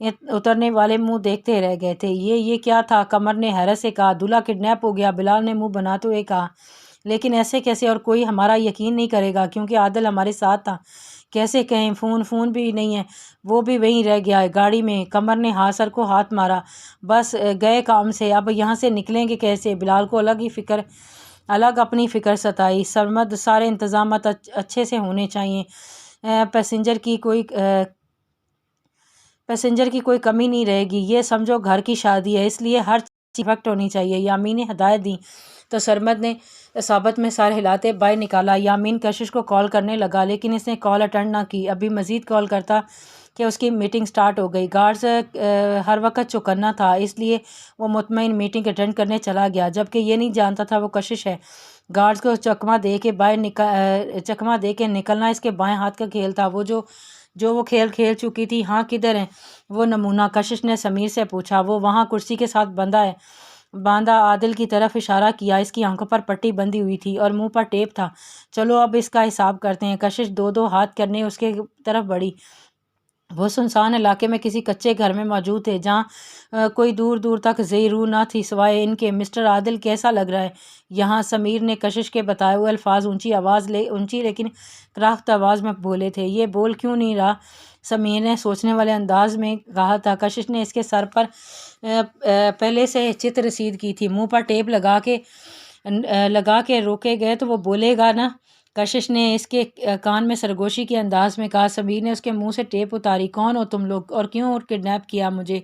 اترنے والے منہ دیکھتے رہ گئے تھے۔ یہ کیا تھا؟ قمر نے حیرت سے کہا۔ دلہا کڈنیپ ہو گیا، بلال نے منہ بناتے ہوئے کہا۔ لیکن ایسے کیسے؟ اور کوئی ہمارا یقین نہیں کرے گا کیونکہ عادل ہمارے ساتھ تھا۔ کیسے کہیں؟ فون بھی نہیں ہے، وہ بھی وہیں رہ گیا ہے گاڑی میں۔ قمر نے سر کو ہاتھ مارا۔ بس گئے کام سے، اب یہاں سے نکلیں گے کیسے؟ بلال کو الگ اپنی فکر ستائی۔ سرمد، سارے انتظامات اچھے سے ہونے چاہیے، پیسنجر کی کوئی کمی نہیں رہے گی۔ یہ سمجھو گھر کی شادی ہے، اس لیے ہر چیز پرفیکٹ ہونی چاہیے۔ یامین نے ہدایت دی تو سرمد نے ثابت میں سر ہلاتے باہر نکالا۔ یامین کشش کو کال کرنے لگا لیکن اس نے کال اٹینڈ نہ کی۔ ابھی مزید کال کرتا کہ اس کی میٹنگ سٹارٹ ہو گئی۔ گارڈز ہر وقت چوکنا تھا، اس لیے وہ مطمئن میٹنگ اٹینڈ کرنے چلا گیا، جبکہ یہ نہیں جانتا تھا وہ کشش ہے۔ گارڈز کو چکمہ دے کے نکلنا اس کے بائیں ہاتھ کا کھیل تھا، وہ کھیل چکی تھی۔ ہاں، کدھر ہے وہ نمونہ؟ کشش نے سمیر سے پوچھا۔ وہ وہاں کرسی کے ساتھ باندھا عادل کی طرف اشارہ کیا۔ اس کی آنکھوں پر پٹی بندھی ہوئی تھی اور منہ پر ٹیپ تھا۔ چلو اب اس کا حساب کرتے ہیں۔ کشش دو ہاتھ کرنے اس کے طرف بڑھی۔ وہ سنسان علاقے میں کسی کچے گھر میں موجود تھے جہاں کوئی دور تک زئی روح نہ تھی سوائے ان کے۔ مسٹر عادل کیسا لگ رہا ہے یہاں؟ سمیر نے کشش کے بتائے ہوئے الفاظ اونچی لیکن کراہت آواز میں بولے تھے۔ یہ بول کیوں نہیں رہا؟ سمیر نے سوچنے والے انداز میں کہا تھا۔ کشش نے اس کے سر پر پہلے سے چت رسید کی تھی۔ منہ پر ٹیپ لگا کے روکے گئے تو وہ بولے گا نا؟ کشش نے اس کے کان میں سرگوشی کے انداز میں کہا۔ سمیر نے اس کے منہ سے ٹیپ اتاری۔ کون ہو تم لوگ اور کیوں کڈنیپ کیا مجھے؟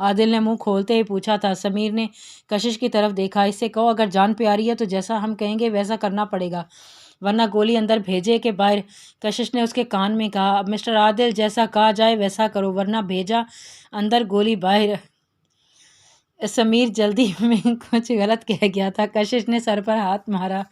عادل نے منہ کھولتے ہی پوچھا تھا۔ سمیر نے کشش کی طرف دیکھا۔ اس سے کہو اگر جان پیاری ہے تو جیسا ہم کہیں گے ویسا کرنا پڑے گا، ورنہ گولی اندر بھیجے کے باہر۔ کشش نے اس کے کان میں کہا۔ اب مسٹر عادل جیسا کہا جائے ویسا کرو ورنہ بھیجا اندر گولی باہر۔ سمیر جلدی میں کچھ غلط کہہ گیا تھا۔ کشش نے سر پر ہاتھ مارا۔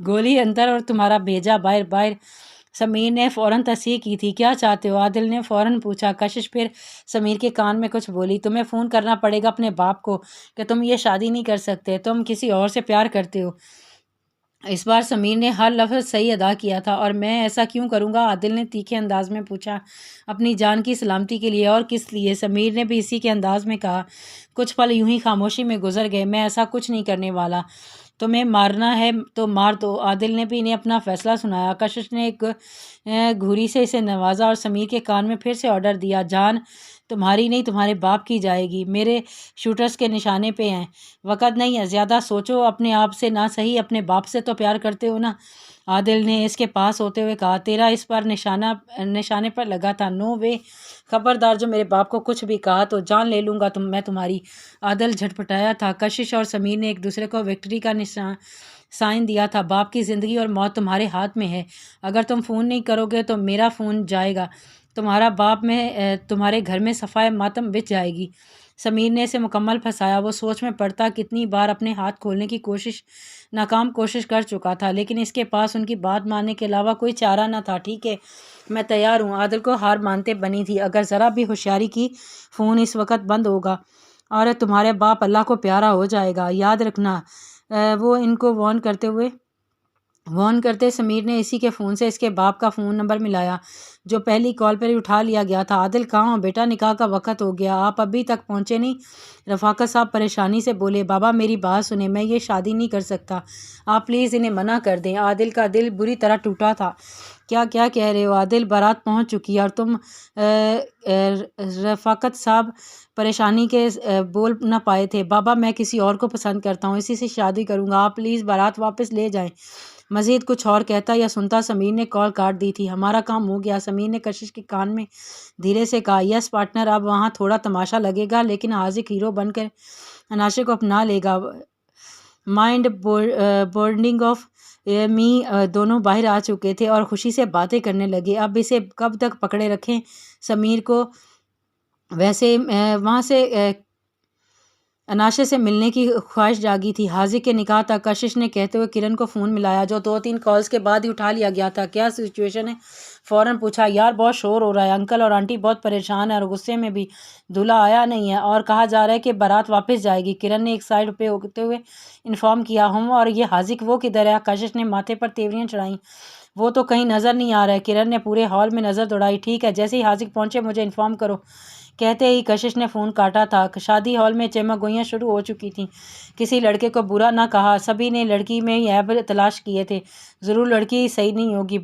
گولی اندر اور تمہارا بھیجا باہر۔ سمیر نے فوراً تصحیح کی تھی۔ کیا چاہتے ہو؟ عادل نے فوراً پوچھا۔ کشش پھر سمیر کے کان میں کچھ بولی۔ تمہیں فون کرنا پڑے گا اپنے باپ کو کہ تم یہ شادی نہیں کر سکتے، تم کسی اور سے پیار کرتے ہو۔ اس بار سمیر نے ہر لفظ صحیح ادا کیا تھا۔ اور میں ایسا کیوں کروں گا؟ عادل نے تیکھے انداز میں پوچھا۔ اپنی جان کی سلامتی کے لیے۔ اور کس لیے؟ سمیر نے بھی اسی کے انداز میں کہا۔ کچھ پل یوں ہی خاموشی میں گزر گئے۔ میں ایسا کچھ نہیں کرنے والا، تمہیں مارنا ہے تو مار دو۔ عادل نے بھی انہیں اپنا فیصلہ سنایا۔ کشش نے ایک گھوری سے اسے نوازا اور سمیر کے کان میں پھر سے آرڈر دیا۔ جان تمہاری نہیں تمہارے باپ کی جائے گی، میرے شوٹرز کے نشانے پہ ہیں۔ وقت نہیں ہے، زیادہ سوچو اپنے آپ سے نہ صحیح اپنے باپ سے تو پیار کرتے ہو نا؟ عادل نے اس کے پاس ہوتے ہوئے کہا۔ تیرا اس پر نشانے پر لگا تھا۔ نو وے، خبردار جو میرے باپ کو کچھ بھی کہا تو جان لے لوں گا میں تمہاری۔ عادل جھٹپٹایا تھا۔ کشش اور سمیر نے ایک دوسرے کو وکٹری کا سائن دیا تھا۔ باپ کی زندگی اور موت تمہارے ہاتھ میں ہے۔ اگر تم فون نہیں کرو گے تو میرا فون جائے گا، تمہارا باپ میں تمہارے گھر میں صفائے ماتم بچ جائے گی۔ سمیر نے اسے مکمل پھنسایا۔ وہ سوچ میں پڑتا کتنی بار اپنے ہاتھ کھولنے کی ناکام کوشش کر چکا تھا، لیکن اس کے پاس ان کی بات ماننے کے علاوہ کوئی چارہ نہ تھا۔ ٹھیک ہے، میں تیار ہوں۔ عادل کو ہار مانتے بنی تھی۔ اگر ذرا بھی ہوشیاری کی فون اس وقت بند ہوگا اور تمہارے باپ اللہ کو پیارا ہو جائے گا، یاد رکھنا۔ وہ ان کو وارن کرتے سمیر نے اسی کے فون سے اس کے باپ کا فون نمبر ملایا جو پہلی کال پر ہی اٹھا لیا گیا تھا۔ عادل کہاں ہو بیٹا؟ نکاح کا وقت ہو گیا، آپ ابھی تک پہنچے نہیں؟ رفاقت صاحب پریشانی سے بولے۔ بابا میری بات سنیں، میں یہ شادی نہیں کر سکتا، آپ پلیز انہیں منع کر دیں۔ عادل کا دل بری طرح ٹوٹا تھا۔ کیا کہہ رہے ہو عادل؟ بارات پہنچ چکی ہے اور تم رفاقت صاحب پریشانی کے بول نہ پائے تھے۔ بابا میں کسی اور کو پسند کرتا ہوں، اسی سے شادی کروں گا، آپ پلیز بارات واپس لے جائیں۔ مزید کچھ اور کہتا یا سنتا سمیر نے کال کاٹ دی تھی۔ ہمارا کام ہو گیا، سمیر نے کشش کے کان میں دھیرے سے کہا۔ یس پارٹنر، اب وہاں تھوڑا تماشا لگے گا لیکن حاذق ہیرو بن کر اناشے کو اپنا لے گا۔ مائنڈ بورڈنگ آف می دونوں باہر آ چکے تھے اور خوشی سے باتیں کرنے لگے۔ اب اسے کب تک پکڑے رکھیں؟ سمیر کو ویسے وہاں سے اناشے سے ملنے کی خواہش جاگی تھی۔ حاذق کے نکاح تک کشش نے کہتے ہوئے کرن کو فون ملایا جو 2-3 کالز کے بعد ہی اٹھا لیا گیا تھا۔ کیا سچویشن ہے؟ فوراً پوچھا۔ یار بہت شور ہو رہا ہے، انکل اور آنٹی بہت پریشان ہیں اور غصے میں بھی، دولہا آیا نہیں ہے اور کہا جا رہا ہے کہ بارات واپس جائے گی۔ کرن نے ایک سائڈ پہ ہوتے ہوئے انفارم کیا۔ ہم اور یہ حاذق وہ کدھر ہے؟ کشش نے ماتھے پر تیوریاں چڑھائیں۔ وہ تو کہیں نظر نہیں آ رہا ہے۔ کرن نے پورے ہال میں نظر دوڑائی۔ ٹھیک ہے، جیسے ہی حاذق پہنچے مجھے انفارم کرو کہتے ہی کشش نے فون کاٹا تھا۔ شادی ہال میں چمگوئیاں شروع ہو چکی تھیں۔ کسی لڑکے کو برا نہ کہا، سبھی نے لڑکی میں عیب تلاش کیے تھے۔ ضرور لڑکی صحیح نہیں ہوگی،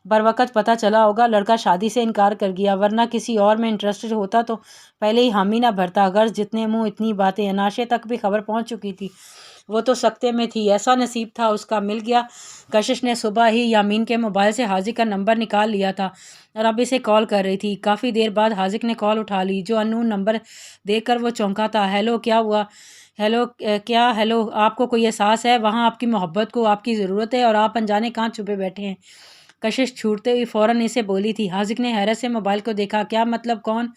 بروقت پتہ چلا ہوگا لڑکا شادی سے انکار کر گیا، ورنہ کسی اور میں انٹرسٹڈ ہوتا تو پہلے ہی حامی نہ بھرتا۔ غرض جتنے منہ اتنی باتیں، اناشے تک بھی خبر پہنچ چکی تھی۔ وہ تو سکتے میں تھی، ایسا نصیب تھا اس کا مل گیا۔ کشش نے صبح ہی یامین کے موبائل سے حاذق کا نمبر نکال لیا تھا اور اب اسے کال کر رہی تھی۔ کافی دیر بعد حاذق نے کال اٹھا لی۔ جو انون نمبر دیکھ کر وہ چونکا تھا۔ ہیلو، کیا ہوا؟ ہیلو، آپ کو کوئی احساس ہے؟ وہاں آپ کی محبت کو آپ کی ضرورت ہے اور آپ انجانے کہاں چھپے بیٹھے ہیں؟ کشش چھوٹتے ہوئی فوراً اسے بولی تھی۔ حاذق نے حیرت سے موبائل کو دیکھا۔ کیا مطلب؟ کون؟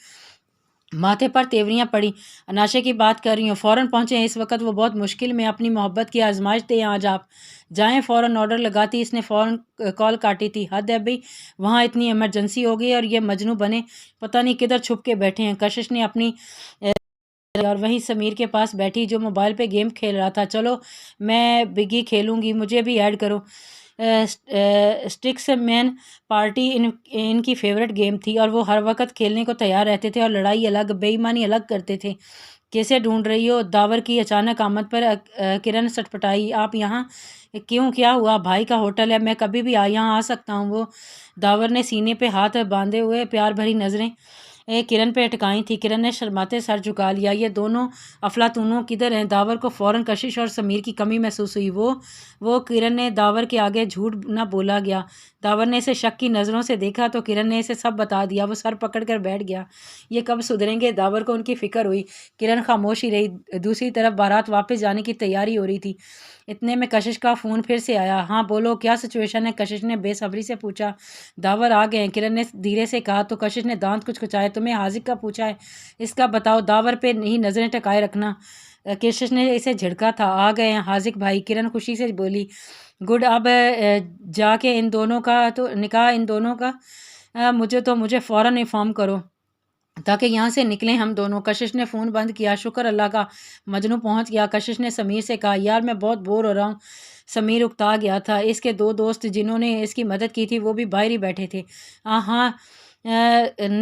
ماتھے پر تیوریاں پڑی۔ اناشے کی بات کر رہی ہوں، فوراً پہنچیں، اس وقت وہ بہت مشکل میں اپنی محبت کی آزمائش دیں آج آپ جائیں۔ فوراً آرڈر لگاتی اس نے فوراً کال کاٹی تھی۔ حد ہے بھئی، وہاں اتنی ایمرجنسی ہو گئی اور یہ مجنوں بنے پتہ نہیں کدھر چھپ کے بیٹھے ہیں۔ کشش نے اپنی اور وہیں سمیر کے پاس بیٹھی جو موبائل پہ گیم کھیل رہا تھا۔ چلو میں بگی کھیلوں گی، مجھے بھی ایڈ کرو۔ سٹکس مین پارٹی ان کی فیورٹ گیم تھی اور وہ ہر وقت کھیلنے کو تیار رہتے تھے اور لڑائی الگ، بے ایمانی الگ کرتے تھے۔ کیسے ڈھونڈ رہی ہو؟ داور کی اچانک آمد پر کرن سٹپٹائی۔ آپ یہاں کیوں؟ کیا ہوا؟ بھائی کا ہوٹل ہے، میں کبھی بھی یہاں آ سکتا ہوں۔ وہ داور نے سینے پہ ہاتھ باندھے ہوئے پیار بھری نظریں کرن پہ اٹکائی تھی۔ کرن نے شرماتے سر جھکا لیا۔ یہ دونوں افلاطونوں کدھر ہیں؟ داور کو فوراً کشش اور سمیر کی کمی محسوس ہوئی۔ وہ کرن نے داور کے آگے جھوٹ نہ بولا گیا۔ داور نے اسے شک کی نظروں سے دیکھا تو کرن نے اسے سب بتا دیا۔ وہ سر پکڑ کر بیٹھ گیا۔ یہ کب سدھریں گے؟ داور کو ان کی فکر ہوئی۔ کرن خاموش ہی رہی۔ دوسری طرف بارات واپس جانے کی تیاری ہو رہی تھی۔ اتنے میں کشش کا فون پھر سے آیا۔ ہاں بولو، کیا سچویشن ہے؟ کشش نے بے صبری سے پوچھا۔ داور آ گئے ہیں، کرن نے دھیرے سے کہا تو کشش نے دانت کچکچائے۔ تمہیں حاذق کا پوچھا ہے؟ اس کا بتاؤ۔ داور پہ ہی نظریں ٹکائے رکھنا۔ کشش نے اسے جھڑکا تھا۔ آ گئے ہیں حاذق بھائی، کرن خوشی سے بولی۔ گڈ، اب جا کے ان دونوں کا تو نکاح ان دونوں کا مجھے فوراً انفارم کرو تاکہ یہاں سے نکلیں ہم دونوں۔ کشش نے فون بند کیا۔ شکر اللہ کا، مجنوں پہنچ گیا۔ کشش نے سمیر سے کہا، یار میں بہت بور ہو رہا ہوں۔ سمیر اکتا گیا تھا۔ اس کے دو دوست جنہوں نے اس کی مدد کی تھی وہ بھی باہر ہی بیٹھے تھے۔ ہاں،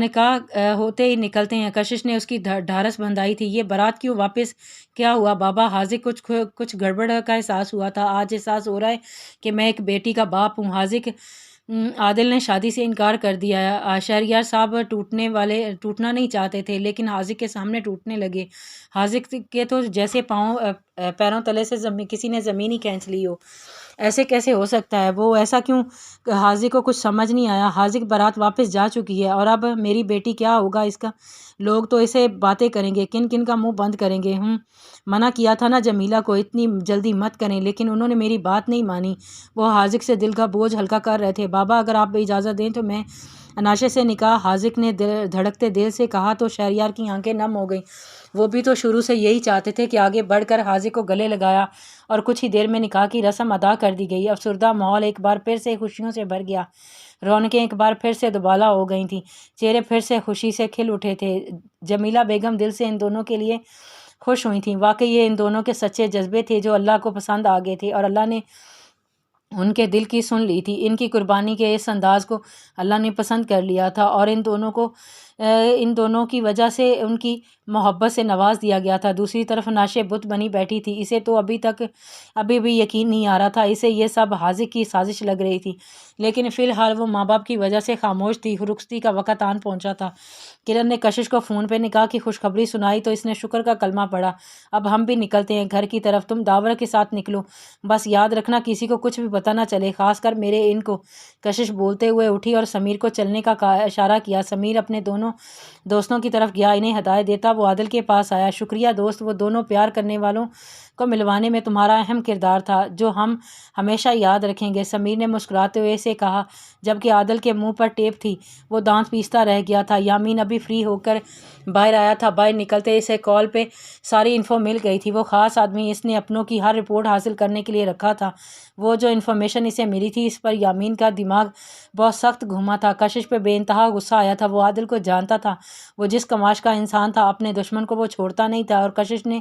نکاح ہوتے ہی نکلتے ہیں۔ کشش نے اس کی ڈھارس بندھائی تھی۔ یہ بارات کیوں واپس؟ کیا ہوا بابا؟ حاذق کچھ گڑبڑ کا احساس ہوا تھا۔ آج احساس ہو رہا ہے کہ میں ایک بیٹی کا باپ ہوں۔ حاذق عادل نے شادی سے انکار کر دیا۔ شہریار صاحب ٹوٹنا نہیں چاہتے تھے لیکن حاذق کے سامنے ٹوٹنے لگے۔ حاذق کے تو جیسے پیروں تلے سے کسی نے زمین ہی کھینچ لی ہو۔ ایسے کیسے ہو سکتا ہے؟ وہ ایسا کیوں؟ حاذق کو کچھ سمجھ نہیں آیا۔ حاذق بارات واپس جا چکی ہے اور اب میری بیٹی کیا ہوگا اس کا؟ لوگ تو اسے باتیں کریں گے، کن کا منہ بند کریں گے۔ منع کیا تھا نا جمیلہ کو اتنی جلدی مت کریں، لیکن انہوں نے میری بات نہیں مانی۔ وہ حاذق سے دل کا بوجھ ہلکا کر رہے تھے۔ بابا اگر آپ اجازت دیں تو میں اناشے سے نکاح۔ حاذق نے دھڑکتے دل سے کہا تو شہریار کی آنکھیں نم ہو گئیں۔ وہ بھی تو شروع سے یہی چاہتے تھے کہ آگے بڑھ کر حاذق کو گلے لگایا اور کچھ ہی دیر میں نکاح کی رسم ادا کر دی گئی۔ افسردہ ماحول ایک بار پھر سے خوشیوں سے بھر گیا۔ رونقیں ایک بار پھر سے دوبالا ہو گئی تھیں۔ چہرے پھر سے خوشی سے کھل اٹھے تھے۔ جمیلہ بیگم دل سے ان دونوں کے لیے خوش ہوئی تھیں۔ واقعی یہ ان دونوں کے سچے جذبے تھے جو اللہ کو پسند آ گئے تھے اور اللہ نے ان کے دل کی سن لی تھی۔ ان کی قربانی کے اس انداز کو اللہ نے پسند کر لیا تھا اور ان دونوں کی وجہ سے ان کی محبت سے نواز دیا گیا تھا۔ دوسری طرف ناشے بت بنی بیٹھی تھی۔ اسے تو ابھی بھی یقین نہیں آ رہا تھا۔ اسے یہ سب حاذق کی سازش لگ رہی تھی، لیکن فی الحال وہ ماں باپ کی وجہ سے خاموش تھی۔ رخصتی کا وقت آن پہنچا تھا۔ کرن نے کشش کو فون پہ نکاح کی خوشخبری سنائی تو اس نے شکر کا کلمہ پڑھا۔ اب ہم بھی نکلتے ہیں گھر کی طرف، تم داور کے ساتھ نکلو، بس یاد رکھنا کسی کو کچھ بھی پتہ نہ چلے، خاص کر میرے ان کو۔ کشش بولتے ہوئے اٹھی اور سمیر کو چلنے کا اشارہ کیا۔ سمیر اپنے دونوں دوستوں کی طرف گیا، انہیں ہدایت دیتا وہ عادل کے پاس آیا۔ شکریہ دوست، وہ دونوں پیار کرنے والوں کو ملوانے میں تمہارا اہم کردار تھا جو ہم ہمیشہ یاد رکھیں گے، سمیر نے مسکراتے ہوئے اسے کہا، جبکہ عادل کے منہ پر ٹیپ تھی۔ وہ دانت پیستا رہ گیا تھا۔ یامین ابھی فری ہو کر باہر آیا تھا۔ باہر نکلتے اسے کال پہ ساری انفو مل گئی تھی۔ وہ خاص آدمی اس نے اپنوں کی ہر رپورٹ حاصل کرنے کے لیے رکھا تھا۔ وہ جو انفارمیشن اسے ملی تھی اس پر یامین کا دماغ بہت سخت گھوما تھا۔ کشش پہ بے انتہا غصہ آیا تھا۔ وہ عادل کو جانتا تھا، وہ جس کماش کا انسان تھا، اپنے دشمن کو وہ چھوڑتا نہیں تھا اور کشش نے